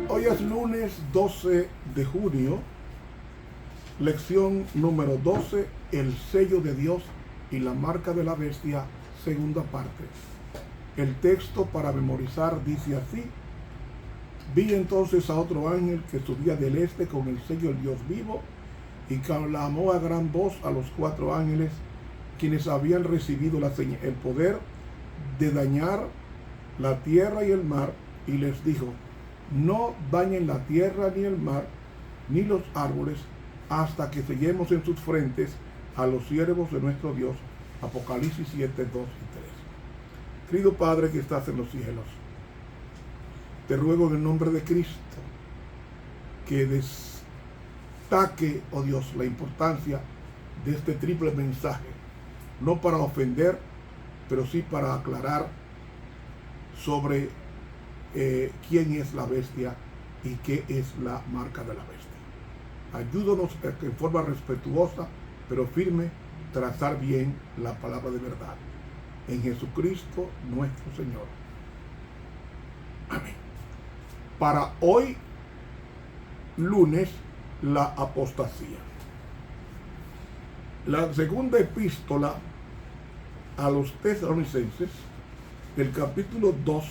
Hoy es lunes 12 de junio, lección número 12, el sello de Dios y la marca de la bestia, segunda parte. El texto para memorizar dice así: vi entonces a otro ángel que subía del este con el sello del Dios vivo y clamó a gran voz a los 4 ángeles quienes habían recibido el poder de dañar la tierra y el mar, y les dijo: no dañen la tierra ni el mar ni los árboles hasta que sellemos en sus frentes a los siervos de nuestro Dios. Apocalipsis 7, 2 y 3. Querido Padre que estás en los cielos, te ruego en el nombre de Cristo que destaque, oh Dios, la importancia de este triple mensaje, no para ofender, pero sí para aclarar sobre quién es la bestia y qué es la marca de la bestia. Ayúdanos en forma respetuosa pero firme trazar bien la palabra de verdad. En Jesucristo nuestro Señor. Amén. Para hoy, lunes, la apostasía. La segunda epístola a los tesalonicenses, del capítulo 2,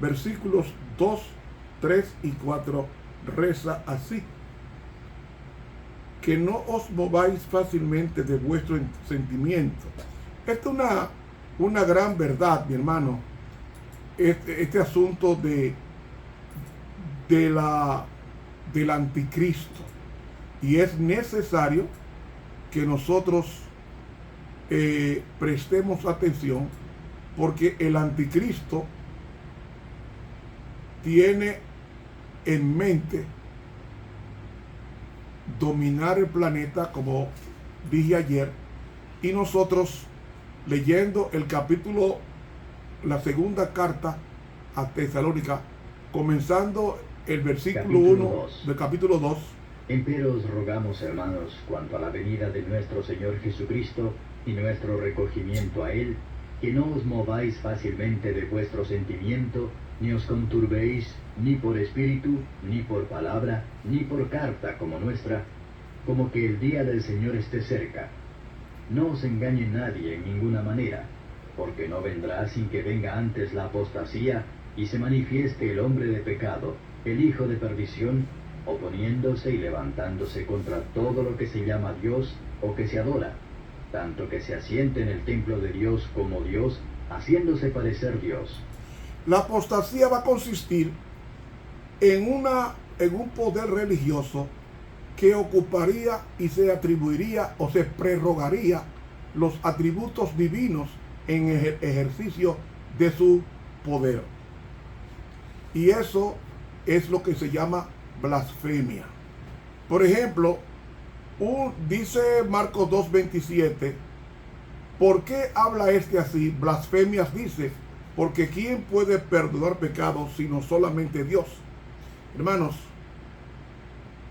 versículos 2, 3 y 4, reza así: que no os mováis fácilmente de vuestro sentimiento. Esta es una gran verdad, mi hermano, este asunto del anticristo. Y es necesario que nosotros prestemos atención, porque el anticristo tiene en mente dominar el planeta, como dije ayer, y nosotros leyendo el capítulo, la segunda carta a Tesalónica, comenzando el versículo 1 del capítulo 2. Empero os rogamos, hermanos, cuanto a la venida de nuestro Señor Jesucristo y nuestro recogimiento a Él, que no os mováis fácilmente de vuestro sentimiento, ni os conturbéis, ni por espíritu, ni por palabra, ni por carta como nuestra, como que el día del Señor esté cerca. No os engañe nadie en ninguna manera, porque no vendrá sin que venga antes la apostasía y se manifieste el hombre de pecado, el hijo de perdición, oponiéndose y levantándose contra todo lo que se llama Dios o que se adora, tanto que se asiente en el templo de Dios como Dios, haciéndose parecer Dios. La apostasía va a consistir en un poder religioso que ocuparía y se atribuiría o se prerrogaría los atributos divinos en el ejercicio de su poder. Y eso es lo que se llama blasfemia. Por ejemplo, dice Marcos 2:27, ¿por qué habla este así? Blasfemias dice, porque ¿quién puede perdonar pecados sino solamente Dios? Hermanos,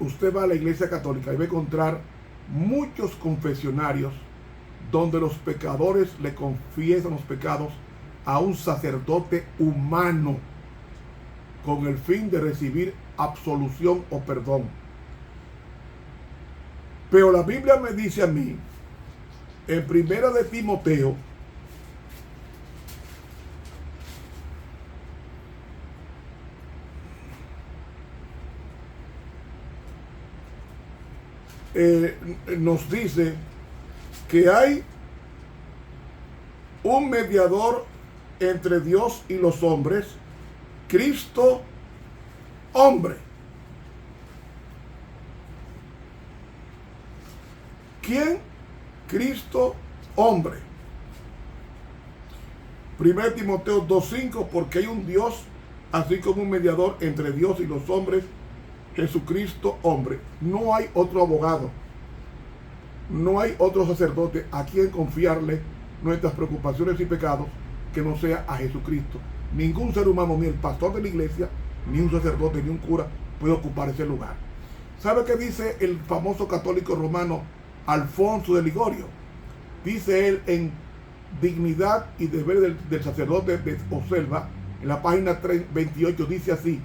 usted va a la iglesia católica y va a encontrar muchos confesionarios donde los pecadores le confiesan los pecados a un sacerdote humano con el fin de recibir absolución o perdón. Pero la Biblia me dice a mí, en 1 de Timoteo, nos dice que hay un mediador entre Dios y los hombres, Cristo hombre. ¿Quién? Cristo hombre. 1 Timoteo 2:5, porque hay un Dios, así como un mediador entre Dios y los hombres, Jesucristo hombre. No hay otro abogado, no hay otro sacerdote a quien confiarle nuestras preocupaciones y pecados que no sea a Jesucristo. Ningún ser humano, ni el pastor de la iglesia, ni un sacerdote, ni un cura puede ocupar ese lugar. ¿Sabe qué dice el famoso católico romano Alfonso de Ligorio? Dice él en dignidad y deber del sacerdote observa, en la página 28 dice así: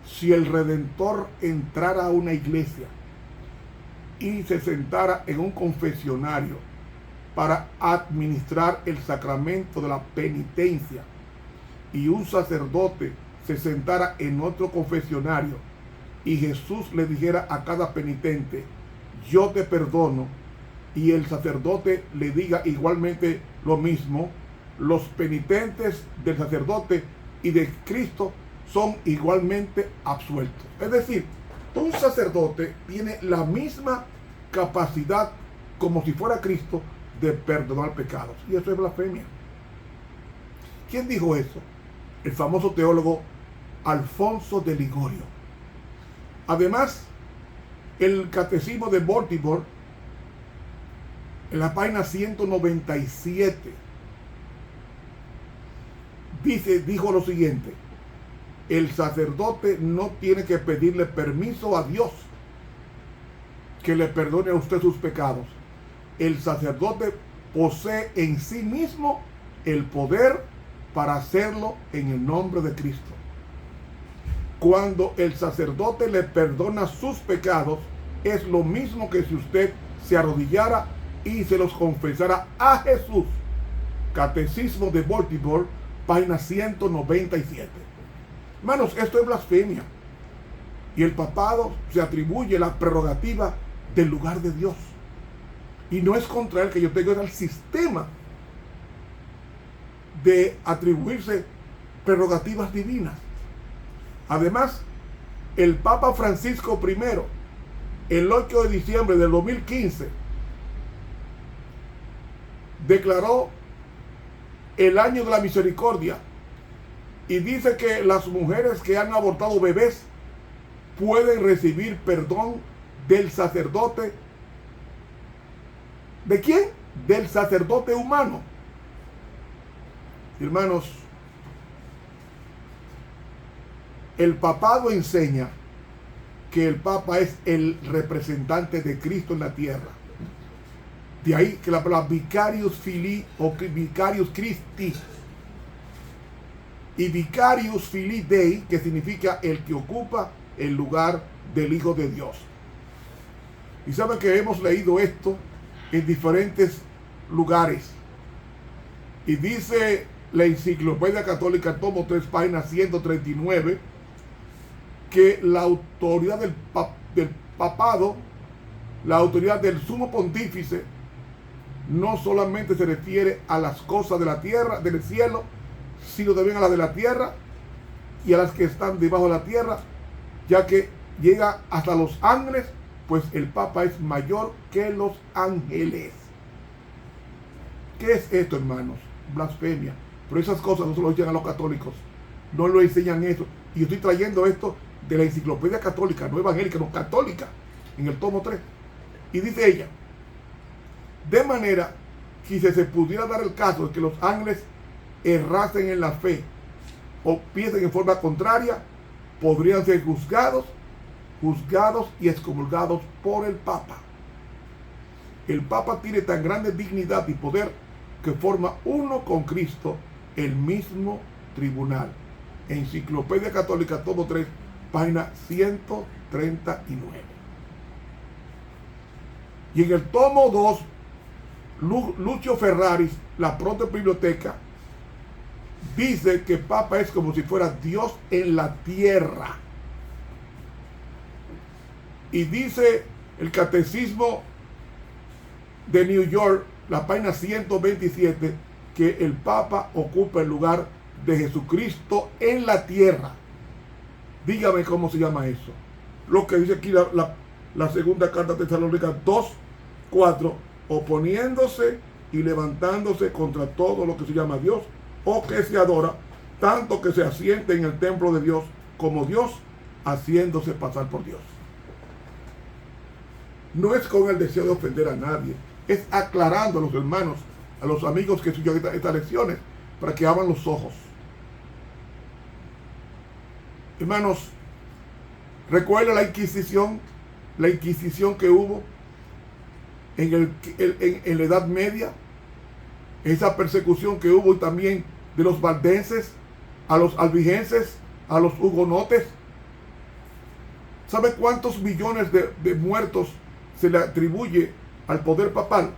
si el Redentor entrara a una iglesia y se sentara en un confesionario para administrar el sacramento de la penitencia, y un sacerdote se sentara en otro confesionario y Jesús le dijera a cada penitente: yo te perdono, y el sacerdote le diga igualmente lo mismo, los penitentes del sacerdote y de Cristo son igualmente absueltos. Es decir, un sacerdote tiene la misma capacidad como si fuera Cristo de perdonar pecados, y eso es blasfemia. ¿Quién dijo eso? El famoso teólogo Alfonso de Ligorio. Además, el Catecismo de Baltimore, en la página 197, dijo lo siguiente: el sacerdote no tiene que pedirle permiso a Dios que le perdone a usted sus pecados. El sacerdote posee en sí mismo el poder para hacerlo en el nombre de Cristo. Cuando el sacerdote le perdona sus pecados, es lo mismo que si usted se arrodillara y se los confesara a Jesús. Catecismo de Baltimore, página 197. Hermanos, esto es blasfemia. Y el papado se atribuye la prerrogativa del lugar de Dios. Y no es contra él que yo tengo, es al sistema de atribuirse prerrogativas divinas. Además, el Papa Francisco I, el 8 de diciembre del 2015, declaró el año de la misericordia y dice que las mujeres que han abortado bebés pueden recibir perdón del sacerdote. ¿De quién? Del sacerdote humano. Hermanos, el papado enseña que el Papa es el representante de Cristo en la tierra. De ahí que la palabra Vicarius Filii o Vicarius Christi y Vicarius Filii Dei, que significa el que ocupa el lugar del Hijo de Dios. Y saben que hemos leído esto en diferentes lugares. Y dice la Enciclopedia Católica, tomo 3, página 139, que la autoridad del papado, la autoridad del sumo pontífice, no solamente se refiere a las cosas de la tierra, del cielo, sino también a las de la tierra y a las que están debajo de la tierra, ya que llega hasta los ángeles, pues el Papa es mayor que los ángeles. ¿Qué es esto, hermanos? Blasfemia. Pero esas cosas no se lo dicen a los católicos, no lo enseñan eso. Y yo estoy trayendo esto de la Enciclopedia Católica, no evangélica, no católica, en el tomo 3. Y dice ella: de manera que si se pudiera dar el caso de que los ángeles errasen en la fe o piensen en forma contraria, podrían ser juzgados y excomulgados por el Papa. El Papa tiene tan grande dignidad y poder que forma uno con Cristo el mismo tribunal. Enciclopedia Católica, tomo 3, página 139. Y en el tomo 2, Lucio Ferraris, la protobiblioteca, dice que Papa es como si fuera Dios en la tierra. Y dice el Catecismo de New York, la página 127, que el Papa ocupa el lugar de Jesucristo en la tierra. Dígame cómo se llama eso. Lo que dice aquí la segunda carta de Tesalónica 2:4, oponiéndose y levantándose contra todo lo que se llama Dios o que se adora, tanto que se asiente en el templo de Dios como Dios, haciéndose pasar por Dios. No es con el deseo de ofender a nadie, es aclarando a los hermanos, a los amigos que estudian estas lecciones, para que abran los ojos. Hermanos, recuerda la Inquisición que hubo en la Edad Media, esa persecución que hubo también de los valdenses, a los albigenses, a los hugonotes. ¿Sabe cuántos millones de muertos se le atribuye al poder papal?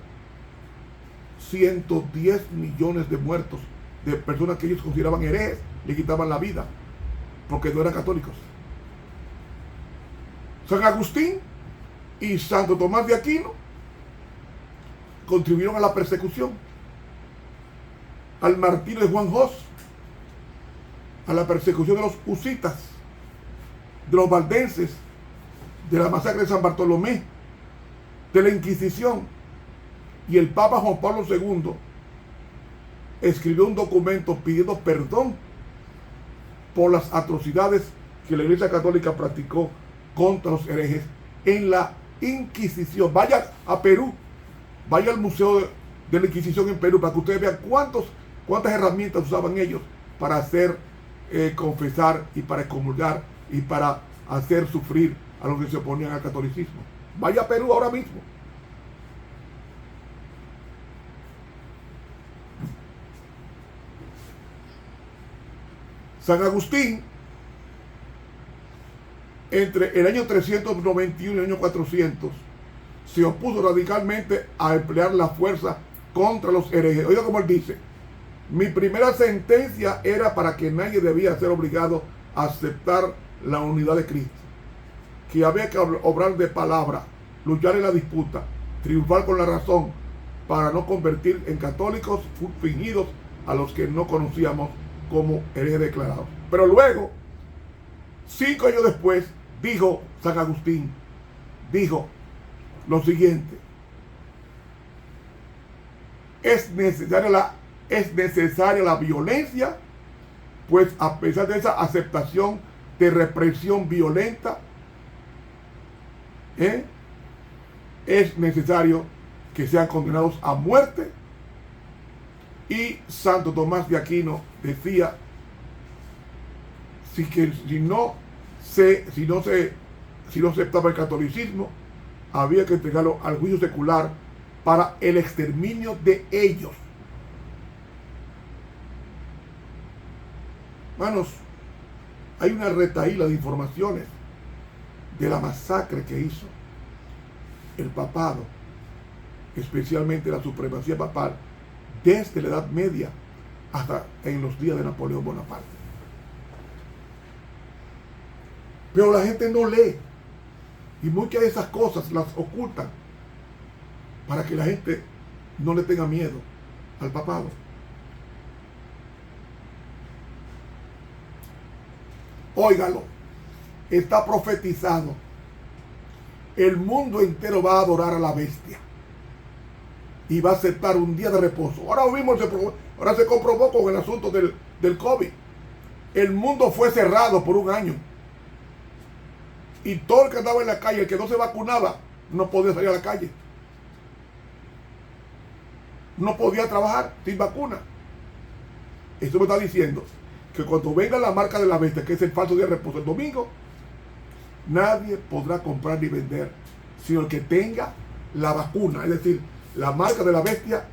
110 millones de muertos, de personas que ellos consideraban herejes, le quitaban la vida, porque no eran católicos. San Agustín y Santo Tomás de Aquino contribuyeron a la persecución, al martirio de Juan Hos, a la persecución de los husitas, de los valdenses, de la masacre de San Bartolomé, de la Inquisición. Y el Papa Juan Pablo II escribió un documento pidiendo perdón por las atrocidades que la Iglesia Católica practicó contra los herejes en la Inquisición. Vaya a Perú, vaya al Museo de la Inquisición en Perú para que ustedes vean cuántas herramientas usaban ellos para hacer confesar y para excomulgar y para hacer sufrir a los que se oponían al catolicismo. Vaya a Perú ahora mismo. San Agustín, entre el año 391 y el año 400, se opuso radicalmente a emplear la fuerza contra los herejes. Oiga como él dice: mi primera sentencia era para que nadie debía ser obligado a aceptar la unidad de Cristo, que había que obrar de palabra, luchar en la disputa, triunfar con la razón, para no convertir en católicos fingidos a los que no conocíamos como herejes declarados. Pero luego, 5 años después, dijo San Agustín, dijo lo siguiente: es necesaria la violencia, pues a pesar de esa aceptación de represión violenta, es necesario que sean condenados a muerte. Y Santo Tomás de Aquino decía, si no aceptaba el catolicismo, había que entregarlo al juicio secular para el exterminio de ellos. Hermanos, hay una retahíla de informaciones de la masacre que hizo el papado, especialmente la supremacía papal, desde la Edad Media hasta en los días de Napoleón Bonaparte. Pero la gente no lee, y muchas de esas cosas las ocultan para que la gente no le tenga miedo al papado. Óigalo, está profetizado. El mundo entero va a adorar a la bestia y va a aceptar un día de reposo. Ahora se comprobó con el asunto del COVID. El mundo fue cerrado por un año. Y todo el que andaba en la calle, el que no se vacunaba, no podía salir a la calle. No podía trabajar sin vacuna. Esto me está diciendo que cuando venga la marca de la bestia, que es el falso día de reposo, el domingo, nadie podrá comprar ni vender, sino el que tenga la vacuna, es decir, la marca de la bestia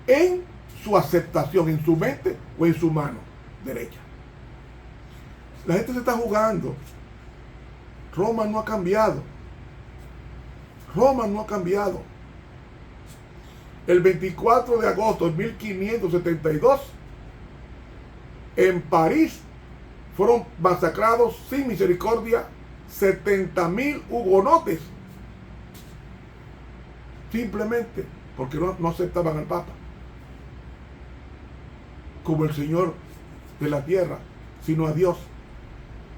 en su aceptación, en su mente o en su mano derecha. La gente se está jugando. Roma no ha cambiado. Roma no ha cambiado. El 24 de agosto de 1572, en París, fueron masacrados sin misericordia 70,000 hugonotes, simplemente porque no aceptaban al Papa como el Señor de la tierra, sino a Dios.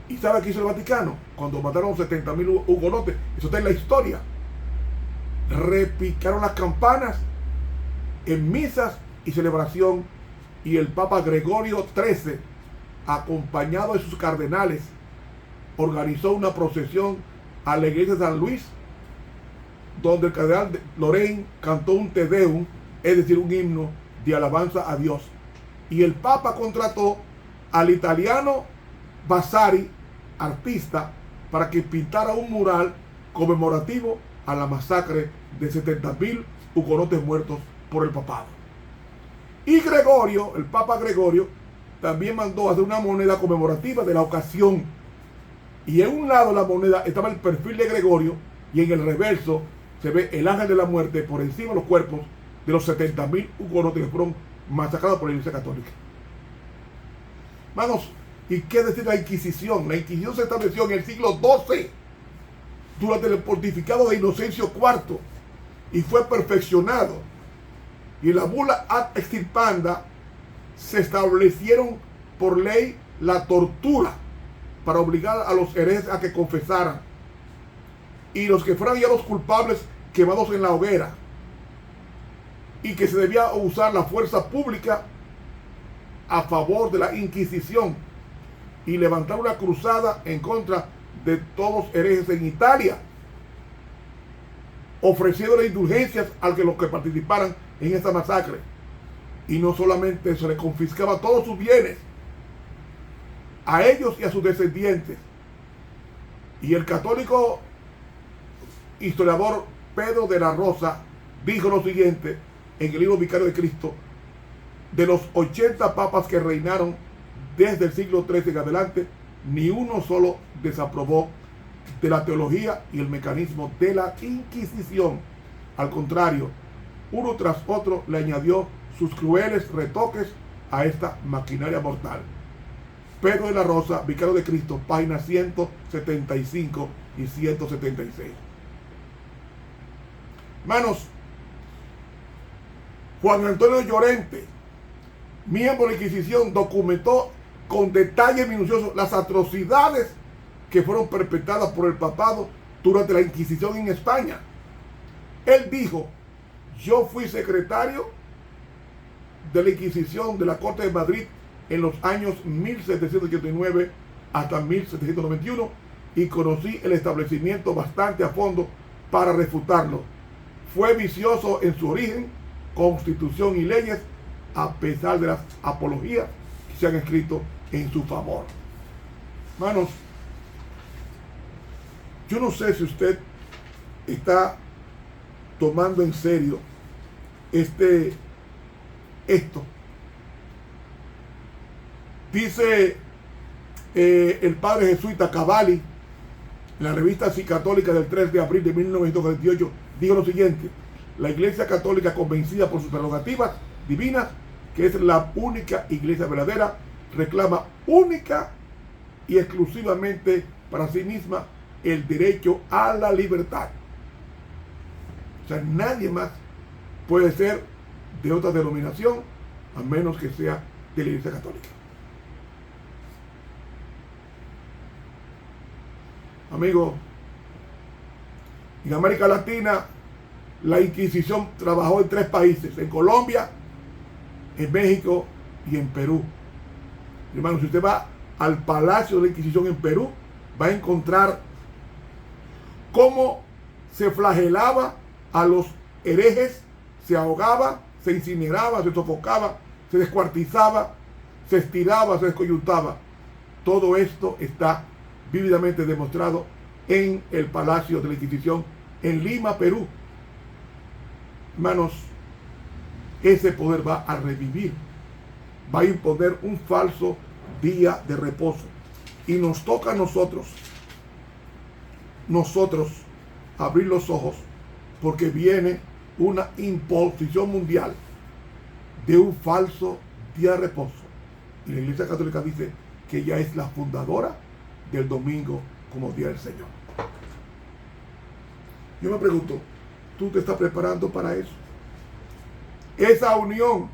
¿Y sabe qué hizo el Vaticano? Cuando mataron 70,000 hugonotes, eso está en la historia, repicaron las campanas en misas y celebración, y el Papa Gregorio XIII, acompañado de sus cardenales, organizó una procesión a la iglesia de San Luis, donde el cardenal Lorraine cantó un Te Deum, es decir, un himno de alabanza a Dios. Y el Papa contrató al italiano Vasari, artista, para que pintara un mural conmemorativo a la masacre de 70,000 hugonotes muertos por el papado. Y Gregorio, el Papa Gregorio, también mandó hacer una moneda conmemorativa de la ocasión. Y en un lado de la moneda estaba el perfil de Gregorio y en el reverso se ve el ángel de la muerte por encima de los cuerpos de los 70.000 hugonotes que fueron masacrados por la Iglesia Católica. Hermanos, ¿y qué decir la Inquisición? La Inquisición se estableció en el siglo XII durante el pontificado de Inocencio IV y fue perfeccionado. Y en la bula ad extirpanda se establecieron por ley la tortura para obligar a los herejes a que confesaran, y los que fueran ya los culpables quemados en la hoguera, y que se debía usar la fuerza pública a favor de la Inquisición y levantar una cruzada en contra de todos los herejes en Italia, ofreciéndole indulgencias a los que participaran en esta masacre. Y no solamente se les confiscaba todos sus bienes a ellos y a sus descendientes. Y el católico historiador Pedro de la Rosa dijo lo siguiente en el libro Vicario de Cristo: de los 80 papas que reinaron desde el siglo XIII en adelante, ni uno solo desaprobó de la teología y el mecanismo de la Inquisición. Al contrario, uno tras otro le añadió sus crueles retoques a esta maquinaria mortal. Pedro de la Rosa, Vicario de Cristo, páginas 175 y 176. Hermanos, Juan Antonio Llorente, miembro de la Inquisición, documentó con detalle minucioso las atrocidades que fueron perpetradas por el papado durante la Inquisición en España. Él dijo: yo fui secretario de la Inquisición de la Corte de Madrid en los años 1789 hasta 1791 y conocí el establecimiento bastante a fondo para refutarlo. Fue vicioso en su origen, constitución y leyes, a pesar de las apologías que se han escrito en su favor. Hermanos, yo no sé si usted está tomando en serio esto. Dice el padre jesuita Cavalli en la revista Así Católica del 3 de abril de 1948, dijo lo siguiente: la Iglesia Católica, convencida por sus prerrogativas divinas, que es la única iglesia verdadera, reclama única y exclusivamente para sí misma el derecho a la libertad. O sea, nadie más puede ser de otra denominación a menos que sea de la Iglesia Católica. Amigo, en América Latina la Inquisición trabajó en 3 países: en Colombia, en México y en Perú. Hermano, si usted va al Palacio de la Inquisición en Perú, va a encontrar cómo se flagelaba a los herejes, se ahogaba, se incineraba, se sofocaba, se descuartizaba, se estiraba, se descoyuntaba. Todo esto está vívidamente demostrado en el Palacio de la Inquisición en Lima, Perú. Hermanos, ese poder va a revivir, va a imponer un falso día de reposo, y nos toca a nosotros abrir los ojos, porque viene una imposición mundial de un falso día de reposo. Y la Iglesia Católica dice que ella es la fundadora del domingo como día del Señor. Yo me pregunto, ¿tú te estás preparando para eso? Esa unión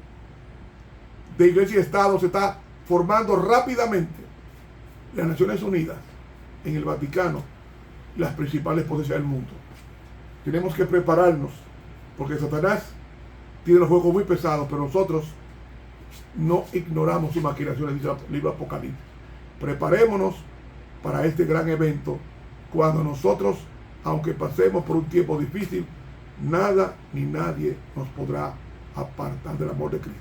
de Iglesia y Estado se está formando rápidamente. Las Naciones Unidas, en el Vaticano, las principales potencias del mundo. Tenemos que prepararnos, porque Satanás tiene los juegos muy pesados, pero nosotros no ignoramos sus maquinaciones, dice el libro Apocalipsis. Preparémonos para este gran evento, cuando nosotros, aunque pasemos por un tiempo difícil, nada ni nadie nos podrá apartar del amor de Cristo.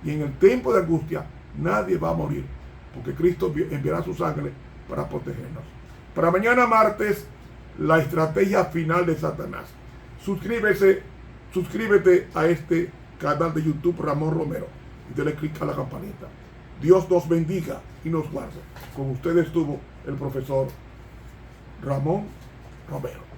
Y en el tiempo de angustia, nadie va a morir, porque Cristo enviará su sangre para protegernos. Para mañana martes, la estrategia final de Satanás. Suscríbete a este canal de YouTube Ramón Romero. Y dele clic a la campanita. Dios nos bendiga y nos guarde. Con ustedes estuvo el profesor Ramón Romero.